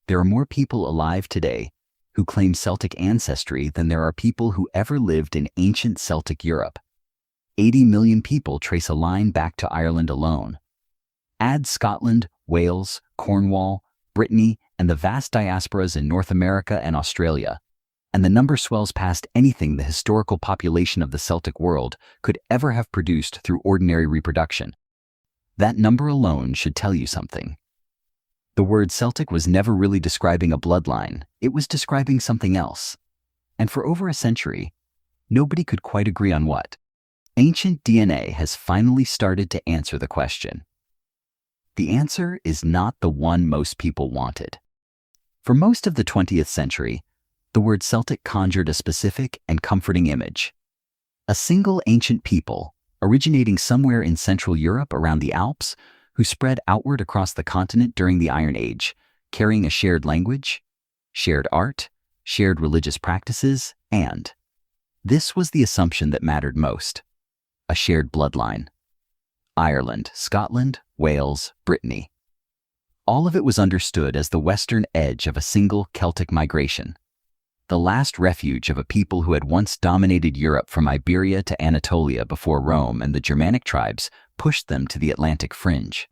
There are more people alive today who claim Celtic ancestry than there are people who ever lived in ancient Celtic Europe. 80 million people trace a line back to Ireland alone. Add Scotland, Wales, Cornwall, Brittany, and the vast diasporas in North America and Australia, and the number swells past anything the historical population of the Celtic world could ever have produced through ordinary reproduction. That number alone should tell you something. The word Celtic was never really describing a bloodline, it was describing something else. And for over a century, nobody could quite agree on what. Ancient DNA has finally started to answer the question. The answer is not the one most people wanted. For most of the 20th century, the word Celtic conjured a specific and comforting image. A single ancient people, originating somewhere in Central Europe around the Alps, who spread outward across the continent during the Iron Age, carrying a shared language, shared art, shared religious practices, and this was the assumption that mattered most: a shared bloodline. Ireland, Scotland, Wales, Brittany. All of it was understood as the western edge of a single Celtic migration, the last refuge of a people who had once dominated Europe from Iberia to Anatolia before Rome and the Germanic tribes pushed them to the Atlantic fringe.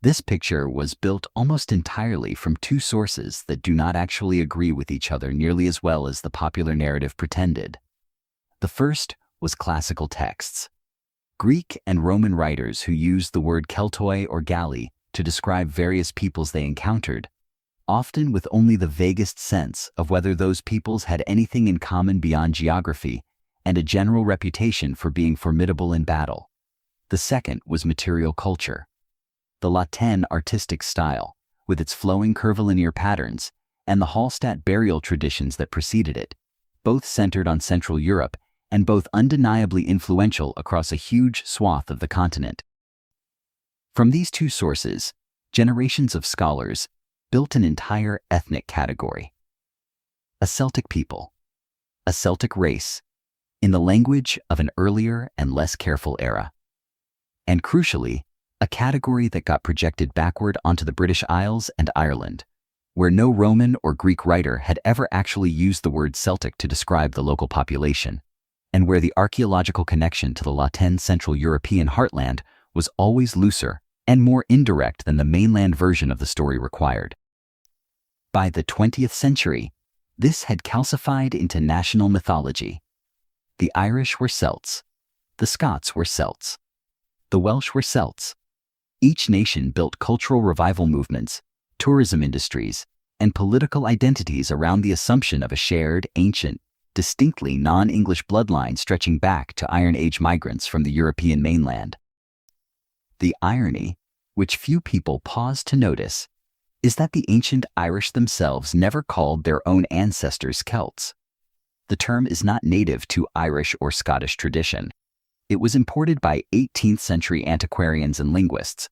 This picture was built almost entirely from two sources that do not actually agree with each other nearly as well as the popular narrative pretended. The first was classical texts. Greek and Roman writers who used the word Keltoi or Galli to describe various peoples they encountered, often with only the vaguest sense of whether those peoples had anything in common beyond geography and a general reputation for being formidable in battle. The second was material culture. The Latin artistic style, with its flowing curvilinear patterns, and the Hallstatt burial traditions that preceded it, both centered on Central Europe and both undeniably influential across a huge swath of the continent. From these two sources, generations of scholars built an entire ethnic category. A Celtic people, a Celtic race, in the language of an earlier and less careful era. And crucially, a category that got projected backward onto the British Isles and Ireland, where no Roman or Greek writer had ever actually used the word Celtic to describe the local population, and where the archaeological connection to the Latin Central European heartland was always looser and more indirect than the mainland version of the story required. By the 20th century, this had calcified into national mythology. The Irish were Celts, the Scots were Celts, the Welsh were Celts. Each nation built cultural revival movements, tourism industries, and political identities around the assumption of a shared, ancient, distinctly non-English bloodline stretching back to Iron Age migrants from the European mainland. The irony, which few people pause to notice, is that the ancient Irish themselves never called their own ancestors Celts. The term is not native to Irish or Scottish tradition. It was imported by 18th century antiquarians and linguists,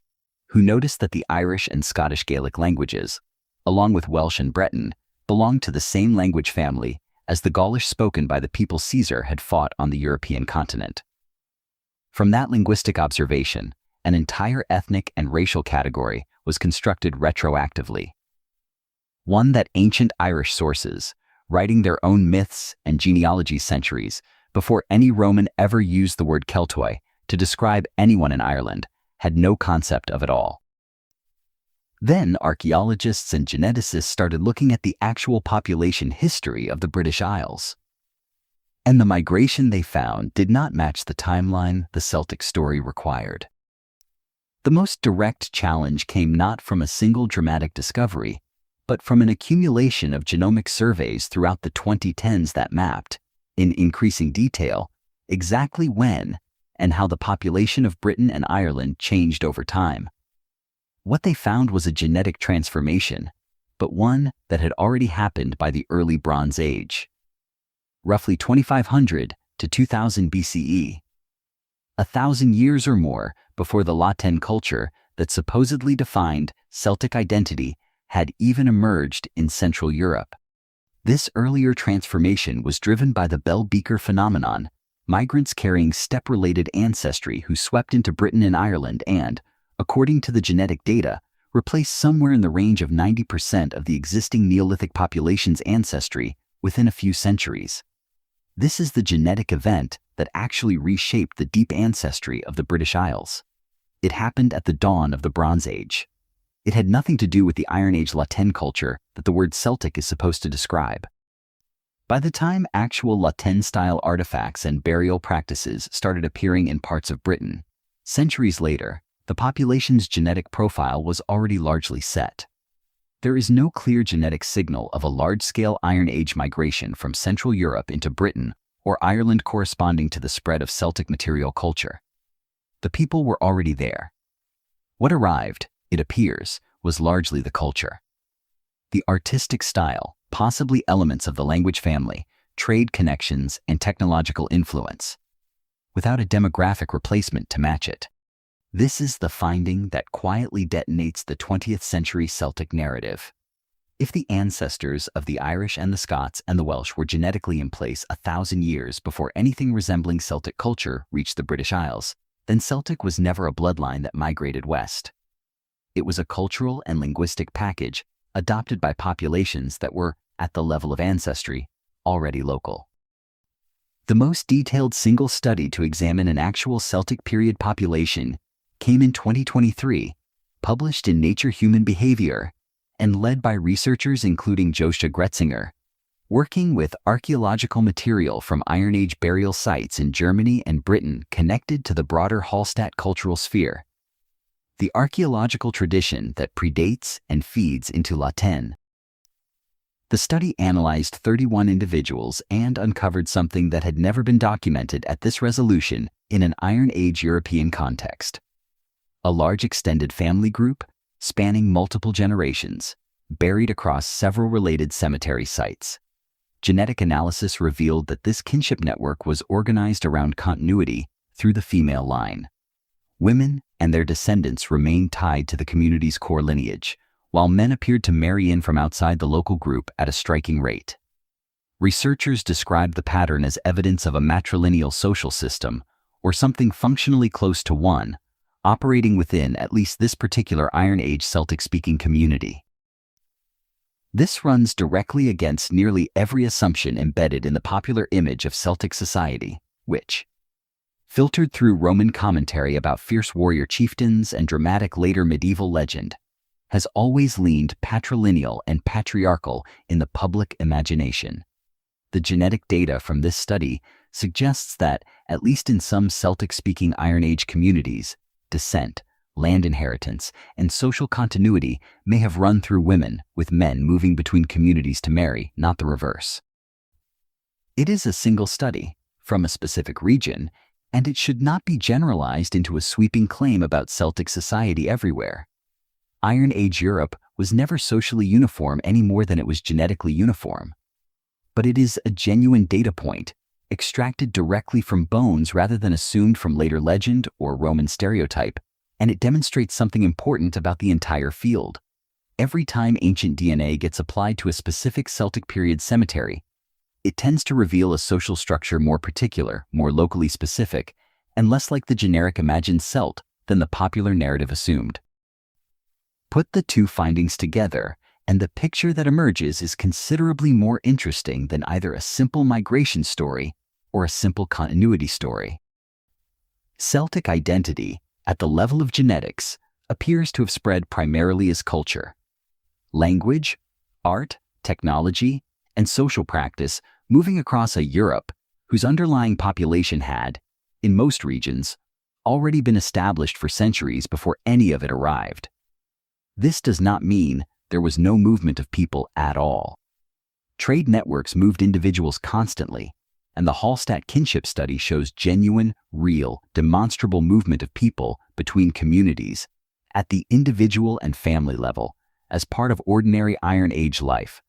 who noticed that the Irish and Scottish Gaelic languages, along with Welsh and Breton, belonged to the same language family as the Gaulish spoken by the people Caesar had fought on the European continent. From that linguistic observation, an entire ethnic and racial category was constructed retroactively. One that ancient Irish sources, writing their own myths and genealogies centuries before any Roman ever used the word Keltoi to describe anyone in Ireland, had no concept of it all. Then archaeologists and geneticists started looking at the actual population history of the British Isles. And the migration they found did not match the timeline the Celtic story required. The most direct challenge came not from a single dramatic discovery, but from an accumulation of genomic surveys throughout the 2010s that mapped, in increasing detail, exactly when and how the population of Britain and Ireland changed over time. What they found was a genetic transformation, but one that had already happened by the early Bronze Age. Roughly 2500 to 2000 BCE. 1,000 years or more before the Latin culture that supposedly defined Celtic identity had even emerged in Central Europe. This earlier transformation was driven by the bell-beaker phenomenon, migrants carrying steppe-related ancestry who swept into Britain and Ireland and, according to the genetic data, replaced somewhere in the range of 90% of the existing Neolithic population's ancestry within a few centuries. This is the genetic event that actually reshaped the deep ancestry of the British Isles. It happened at the dawn of the Bronze Age. It had nothing to do with the Iron Age Latin culture that the word Celtic is supposed to describe. By the time actual Latin-style artifacts and burial practices started appearing in parts of Britain, centuries later, the population's genetic profile was already largely set. There is no clear genetic signal of a large-scale Iron Age migration from Central Europe into Britain or Ireland corresponding to the spread of Celtic material culture. The people were already there. What arrived, it appears, was largely the culture. The artistic style, possibly elements of the language family, trade connections, and technological influence, without a demographic replacement to match it. This is the finding that quietly detonates the 20th century Celtic narrative. If the ancestors of the Irish and the Scots and the Welsh were genetically in place 1,000 years before anything resembling Celtic culture reached the British Isles, then Celtic was never a bloodline that migrated west. It was a cultural and linguistic package adopted by populations that were, at the level of ancestry, already local. The most detailed single study to examine an actual Celtic period population came in 2023, published in Nature Human Behavior, and led by researchers including Joscha Gretzinger, working with archaeological material from Iron Age burial sites in Germany and Britain connected to the broader Hallstatt cultural sphere. The archaeological tradition that predates and feeds into Latin. The study analyzed 31 individuals and uncovered something that had never been documented at this resolution in an Iron Age European context. A large extended family group, spanning multiple generations, buried across several related cemetery sites. Genetic analysis revealed that this kinship network was organized around continuity through the female line. Women and their descendants remained tied to the community's core lineage, while men appeared to marry in from outside the local group at a striking rate. Researchers described the pattern as evidence of a matrilineal social system, or something functionally close to one, operating within at least this particular Iron Age Celtic-speaking community. This runs directly against nearly every assumption embedded in the popular image of Celtic society, which, filtered through Roman commentary about fierce warrior chieftains and dramatic later medieval legend, has always leaned patrilineal and patriarchal in the public imagination. The genetic data from this study suggests that, at least in some Celtic-speaking Iron Age communities, descent, land inheritance, and social continuity may have run through women, with men moving between communities to marry, not the reverse. It is a single study, from a specific region, and it should not be generalized into a sweeping claim about Celtic society everywhere. Iron Age Europe was never socially uniform any more than it was genetically uniform. But it is a genuine data point, extracted directly from bones rather than assumed from later legend or Roman stereotype, and it demonstrates something important about the entire field. Every time ancient DNA gets applied to a specific Celtic period cemetery, it tends to reveal a social structure more particular, more locally specific, and less like the generic imagined Celt than the popular narrative assumed. Put the two findings together, and the picture that emerges is considerably more interesting than either a simple migration story or a simple continuity story. Celtic identity, at the level of genetics, appears to have spread primarily as culture. Language, art, technology, and social practice moving across a Europe whose underlying population had, in most regions, already been established for centuries before any of it arrived. This does not mean there was no movement of people at all. Trade networks moved individuals constantly, and the Hallstatt kinship study shows genuine, real, demonstrable movement of people between communities at the individual and family level as part of ordinary Iron Age life.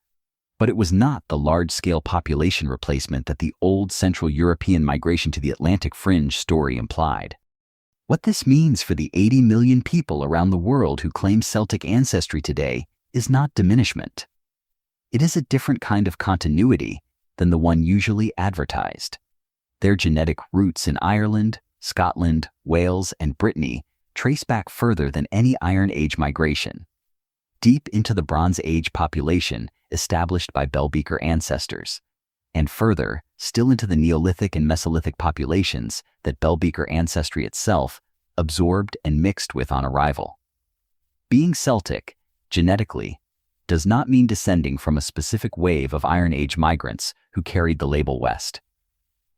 But it was not the large-scale population replacement that the old Central European migration to the Atlantic fringe story implied. What this means for the 80 million people around the world who claim Celtic ancestry today is not diminishment. It is a different kind of continuity than the one usually advertised. Their genetic roots in Ireland, Scotland, Wales, and Brittany trace back further than any Iron Age migration, deep into the Bronze Age population established by Bell-Beaker ancestors, and further, still into the Neolithic and Mesolithic populations that Bell-Beaker ancestry itself absorbed and mixed with on arrival. Being Celtic, genetically, does not mean descending from a specific wave of Iron Age migrants who carried the label West.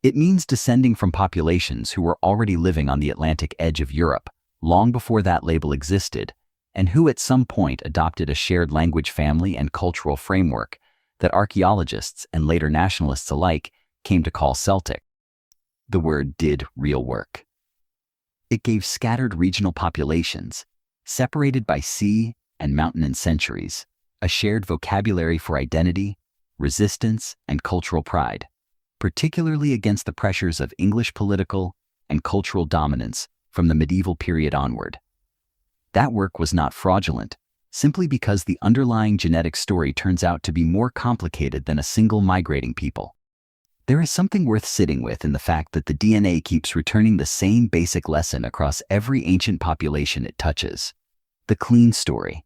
It means descending from populations who were already living on the Atlantic edge of Europe long before that label existed, and who at some point adopted a shared language family and cultural framework that archaeologists and later nationalists alike came to call Celtic. The word did real work. It gave scattered regional populations, separated by sea and mountain and centuries, a shared vocabulary for identity, resistance, and cultural pride, particularly against the pressures of English political and cultural dominance from the medieval period onward. That work was not fraudulent, simply because the underlying genetic story turns out to be more complicated than a single migrating people. There is something worth sitting with in the fact that the DNA keeps returning the same basic lesson across every ancient population it touches. The clean story.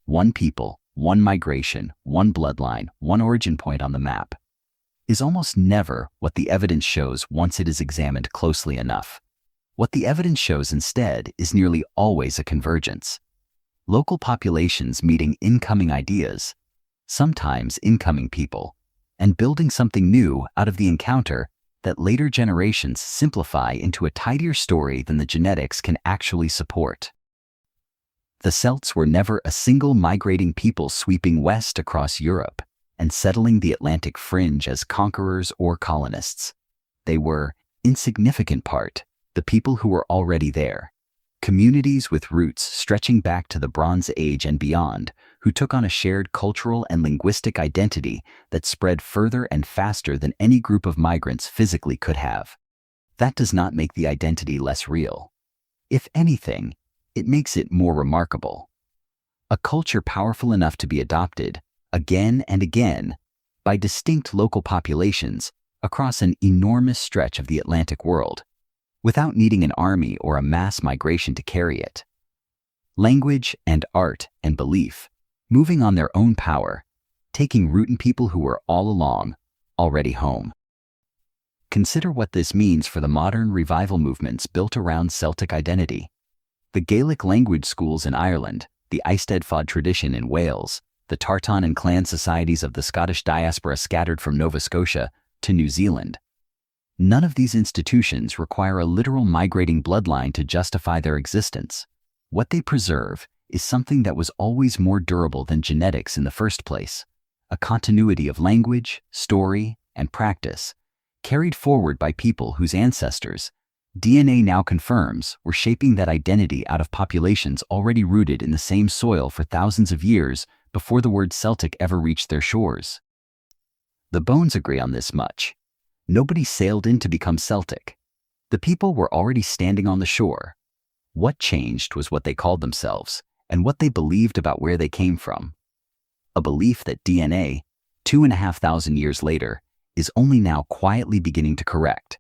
One people, one migration, one bloodline, one origin point on the map, is almost never what the evidence shows once it is examined closely enough. What the evidence shows instead is nearly always a convergence. Local populations meeting incoming ideas, sometimes incoming people, and building something new out of the encounter that later generations simplify into a tidier story than the genetics can actually support. The Celts were never a single migrating people sweeping west across Europe and settling the Atlantic fringe as conquerors or colonists. They were, in significant part, the people who were already there. Communities with roots stretching back to the Bronze Age and beyond, who took on a shared cultural and linguistic identity that spread further and faster than any group of migrants physically could have. That does not make the identity less real. If anything, it makes it more remarkable. A culture powerful enough to be adopted, again and again, by distinct local populations across an enormous stretch of the Atlantic world, without needing an army or a mass migration to carry it. Language and art and belief, moving on their own power, taking root in people who were all along already home. Consider what this means for the modern revival movements built around Celtic identity. The Gaelic language schools in Ireland, the Eisteddfod tradition in Wales, the tartan and clan societies of the Scottish diaspora scattered from Nova Scotia to New Zealand. None of these institutions require a literal migrating bloodline to justify their existence. What they preserve is something that was always more durable than genetics in the first place, a continuity of language, story, and practice, carried forward by people whose ancestors, DNA now confirms, were shaping that identity out of populations already rooted in the same soil for thousands of years before the word Celtic ever reached their shores. The bones agree on this much. Nobody sailed in to become Celtic. The people were already standing on the shore. What changed was what they called themselves and what they believed about where they came from. A belief that DNA, 2,500 years later, is only now quietly beginning to correct.